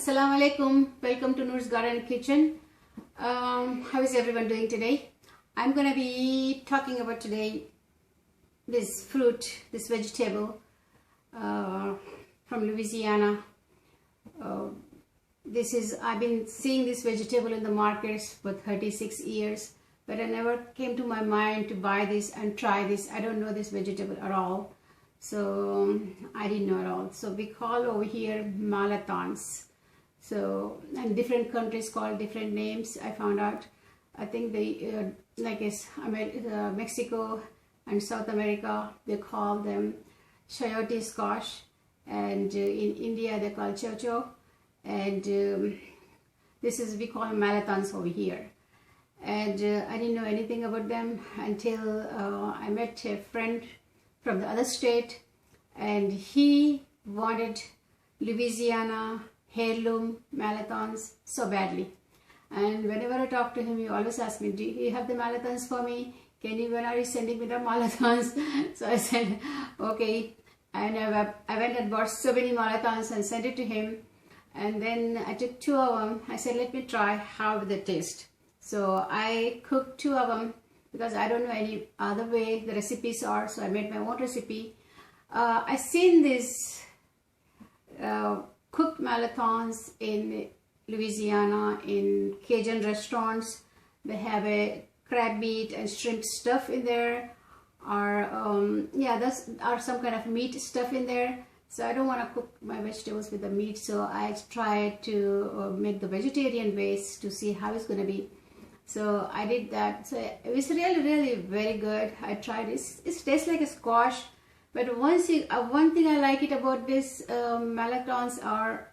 Assalamu alaikum. Welcome to Noor's Garden and Kitchen. How is everyone doing today? I'm going to be talking about today this fruit, this vegetable from Louisiana. I've been seeing this vegetable in the markets for 36 years, but I never came to my mind to buy this and try this. I don't know this vegetable at all. So I didn't know at all. So we call over here Mirlitons. So, and different countries call different names. I found out, I think they, Mexico and South America, they call them Chayote squash, and in India they call Chow Chow, and we call them Mirlitons over here. And I didn't know anything about them until I met a friend from the other state, and he wanted Louisiana heirloom Mirlitons so badly. And whenever I talk to him, he always asks me, do you have the Mirlitons for me? When are you sending me the Mirlitons? So I said, okay. And I went and bought so many Mirlitons and sent it to him. And then I took 2 of them. I said, let me try how they taste. So I cooked 2 of them because I don't know any other way the recipes are. So I made my own recipe. I seen this cooked Mirlitons in Louisiana in Cajun restaurants. They have a crab meat and shrimp stuff in there, or some kind of meat stuff in there. So I don't want to cook my vegetables with the meat, so I tried to make the vegetarian base to see how it's going to be. So I did that. So it was really very good. I tried it. It tastes like a squash. But one thing I like it about this Mirlitons are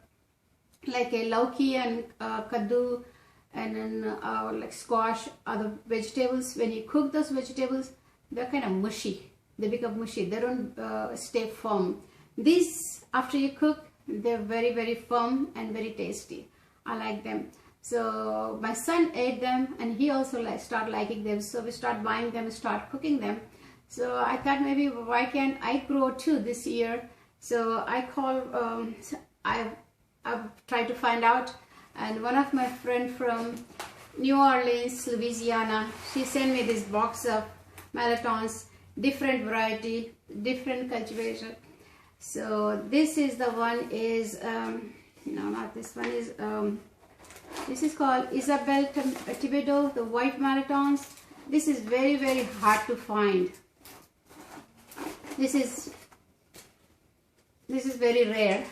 like a lauki and kaddu and then like squash, other vegetables. When you cook those vegetables, they're kind of mushy. They become mushy. They don't stay firm. These, after you cook, they're very firm and very tasty. I like them. So my son ate them, and he also started liking them. So we start buying them and start cooking them. So I thought maybe why can't I grow too this year? So I've tried to find out, and one of my friends from New Orleans, Louisiana, she sent me this box of Mirlitons, different variety, different cultivation. So this is the one is, no, not this one is, this is called Isabel Thibodeau, the white Mirlitons. This is very hard to find. This is very rare.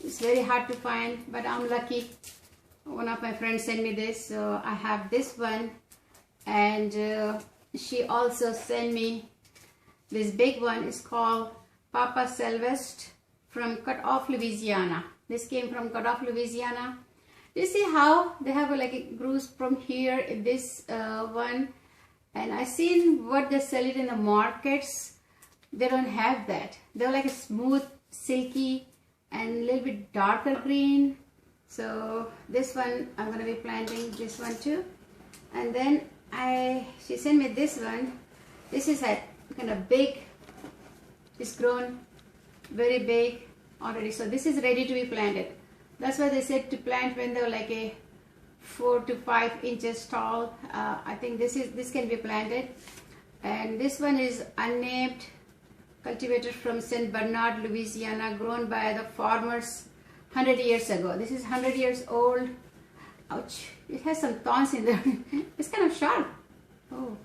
It's very hard to find, but I'm lucky. One of my friends sent me this, so I have this one. And she also sent me this big one. It's called Papa Sylvestre from Cut Off, Louisiana. This came from Cut Off, Louisiana. You see how they have like a grooves from here in this one, and I seen what they sell it in the markets. They don't have that. They're like a smooth, silky, and a little bit darker green. So this one, I'm going to be planting this one too. And then she sent me this one. This is a kind of big. It's grown very big already. So this is ready to be planted. That's why they said to plant when they're like a 4 to 5 inches tall. I think this can be planted. And this one is unnamed, cultivated from St. Bernard, Louisiana, grown by the farmers 100 years ago. This is 100 years old. Ouch, it has some thorns in there. It's kind of sharp. Oh.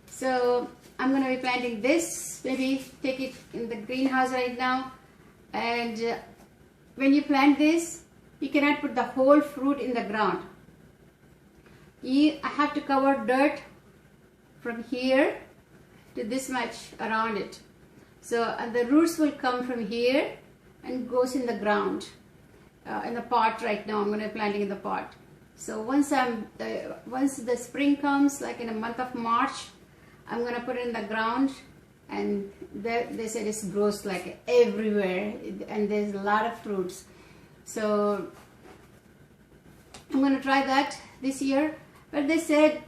So I'm going to be planting this, maybe take it in the greenhouse right now. And when you plant this, you cannot put the whole fruit in the ground. I have to cover dirt from here to this much around it. So the roots will come from here and goes in the ground, in the pot right now. I'm going to be planting in the pot. So once the spring comes, like in the month of March, I'm going to put it in the ground, and they said it grows like everywhere, and there's a lot of fruits. So I'm going to try that this year. But they said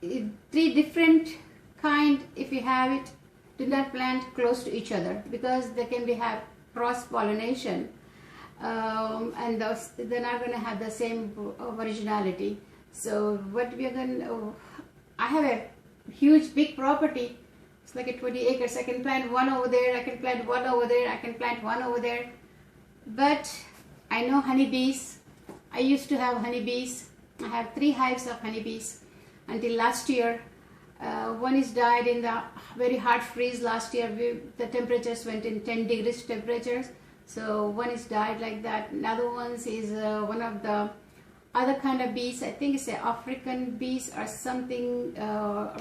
3 different kind, if you have it, do not plant close to each other because they can have cross pollination. and they're not going to have the same originality. So what we are going to, I have a huge big property. It's like a 20 acres. I can plant one over there, I can plant one over there, I can plant one over there. But I know honeybees. I used to have honeybees. I have 3 hives of honeybees until last year. One is died in the very hard freeze last year. The temperatures went in 10 degrees temperatures. So one is died like that. Another one is one of the other kind of bees. I think it's an African bees or something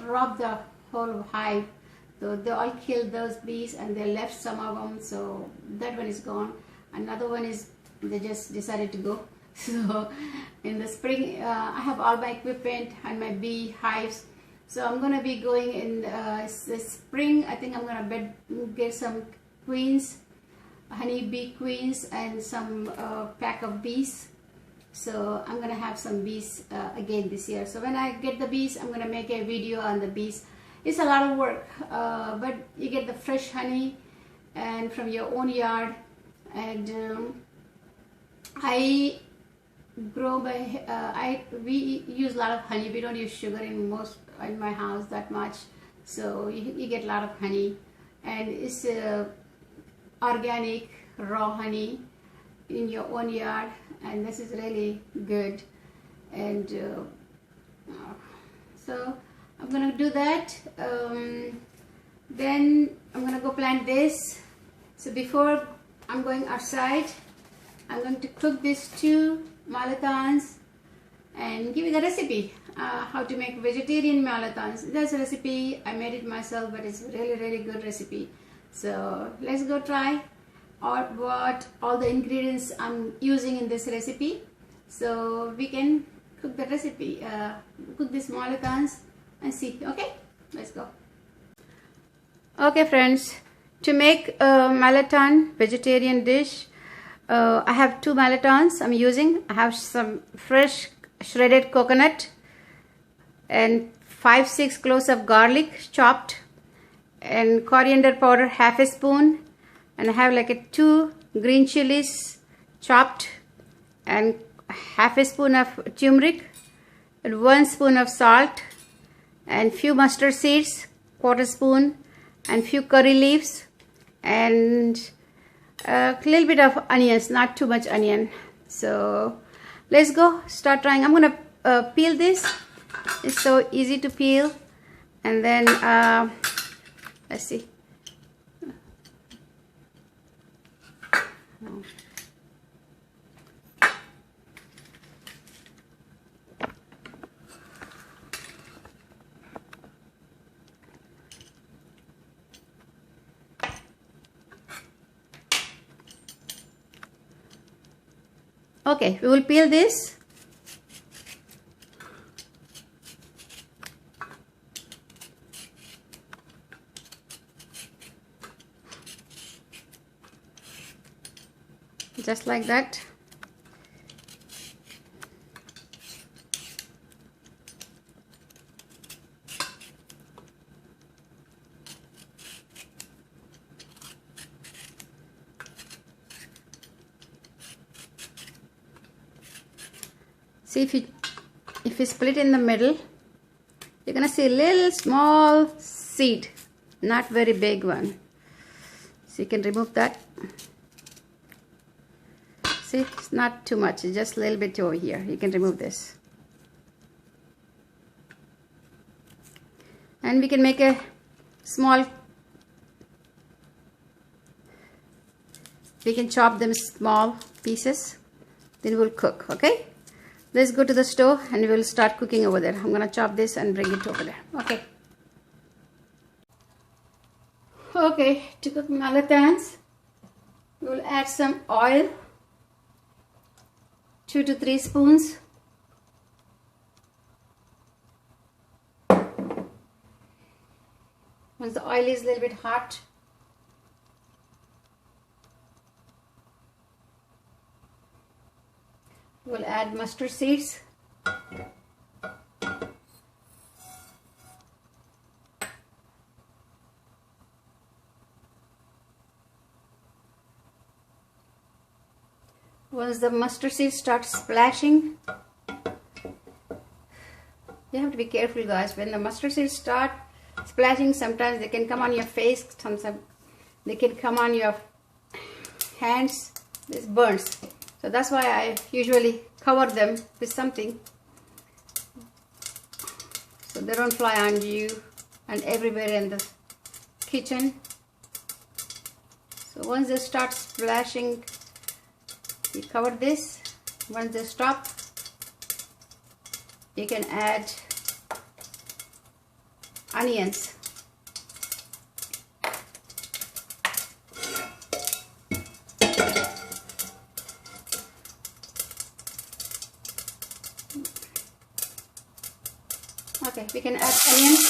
robbed the whole hive. So they all killed those bees and they left some of them. So that one is gone. Another one is they just decided to go. So in the spring, I have all my equipment and my bee hives. So I'm going to be going in the spring. I think I'm going to get some queens, honey bee queens, and some pack of bees. So I'm going to have some bees again this year. So when I get the bees, I'm going to make a video on the bees. It's a lot of work, but you get the fresh honey and from your own yard. And I grow by we use a lot of honey. We don't use sugar in my house that much, so you get a lot of honey, and it's organic raw honey in your own yard, and this is really good. And so I'm gonna do that. Then I'm gonna go plant this. So before I'm going outside, I'm going to cook these 2 mirlitons and give you the recipe, how to make vegetarian mirlitons. That's a recipe, I made it myself, but it's really good recipe. So let's go try what all the ingredients I'm using in this recipe, so we can cook the recipe, cook these mirlitons and see. Okay, let's go. Okay friends, to make a mirliton vegetarian dish, I have 2 mirlitons I'm using. I have some fresh shredded coconut and 5-6 cloves of garlic chopped, and coriander powder half a spoon, and I have like 2 green chilies chopped, and half a spoon of turmeric, and 1 spoon of salt, and few mustard seeds, 1/4 spoon, and few curry leaves, and a little bit of onions, not too much onion. So let's go start trying. I'm gonna peel this. It's so easy to peel. And then let's see. Okay, we will peel this. Just like that. See, if you split in the middle, you're gonna see a little small seed, not very big one. So you can remove that. See, it's not too much, it's just a little bit over here. You can remove this. And we can make a small, we can chop them small pieces, then we'll cook, okay? Let's go to the stove and we'll start cooking over there. I'm gonna chop this and bring it over there, okay? Okay, to cook mirlitons, we'll add some oil. 2 to 3 spoons. Once the oil is a little bit hot, we'll add mustard seeds. Once the mustard seed starts splashing, you have to be careful, guys. When the mustard seeds start splashing, sometimes they can come on your face, sometimes they can come on your hands. This burns. So that's why I usually cover them with something so they don't fly on you and everywhere in the kitchen. So once they start splashing, you cover this. Once they stop, you can add onions. Okay, we can add onions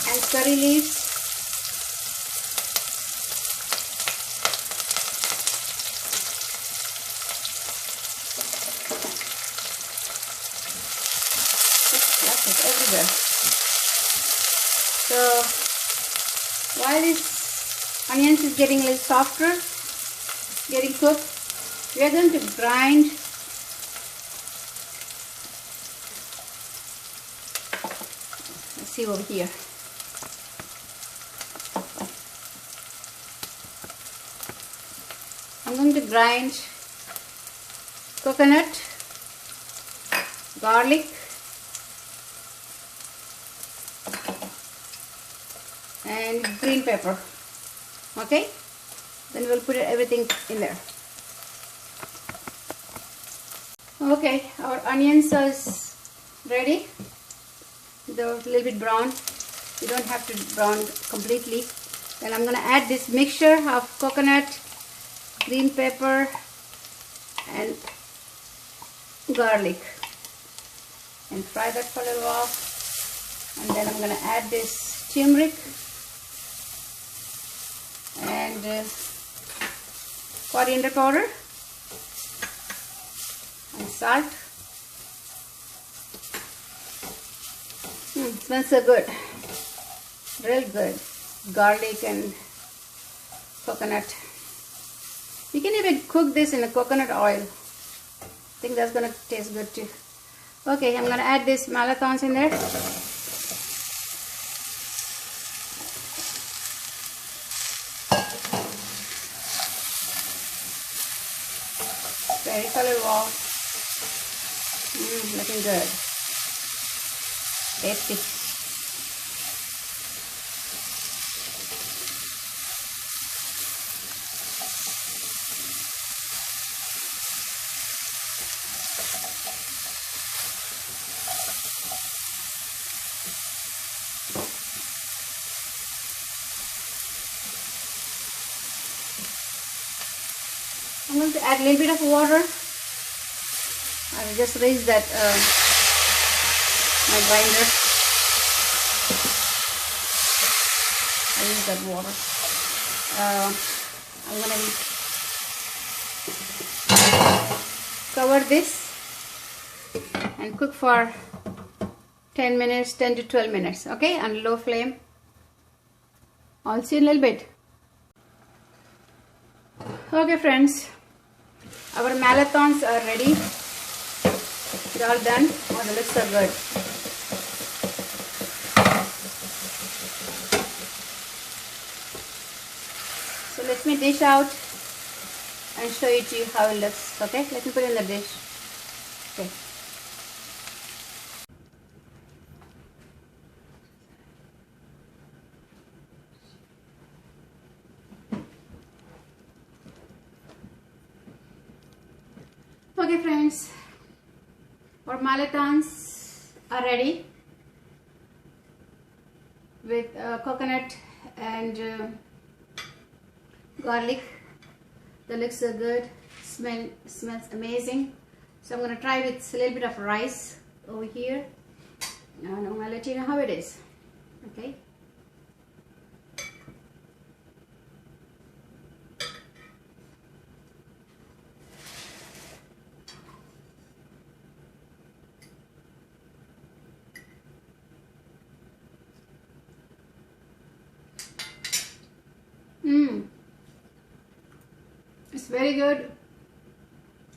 and curry leaves. That's it, everywhere. So while this onions is getting a little softer, getting cooked, we are going to grind over here. I'm going to grind coconut, garlic, and green pepper. Okay, then we'll put everything in there. Okay, our onions are ready. They're a little bit brown. You don't have to brown completely. Then I'm going to add this mixture of coconut, green pepper, and garlic, and fry that for a little while. And then I'm going to add this turmeric and coriander powder and salt. Smells so good, real good. Garlic and coconut. You can even cook this in a coconut oil. I think that's gonna taste good too. Okay, I'm gonna add this Mirlitons in there. Very color wow. Looking good. Tasty. I'm going to add a little bit of water. I will just raise that my grinder. I use that water. I'm going to cover this and cook for 10 minutes, 10 to 12 minutes, okay, on low flame. I'll see you in a little bit. Okay friends, our Mirlitons are ready. They're all done. Oh, they look so good. So let me dish out and show it to you how it looks. Okay, let me put it in the dish. Okay. Okay friends, our Mirlitons are ready with coconut and garlic. They look so good. Smells amazing. So I'm going to try with a little bit of rice over here, and I'm going to let you know how it is. Okay. It's very good.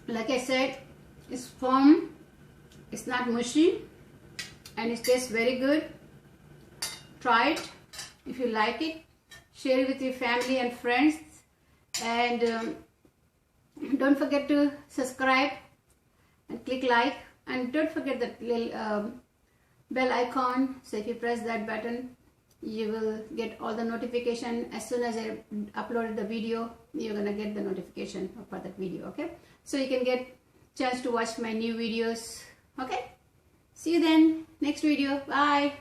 Like I said, it's firm, it's not mushy, and it tastes very good. Try it. If you like it, share it with your family and friends, and don't forget to subscribe and click like, and don't forget that little bell icon. So if you press that button, you will get all the notification. As soon as I uploaded the video, you're gonna get the notification for that video. Okay, so you can get chance to watch my new videos. Okay, see you then next video. Bye.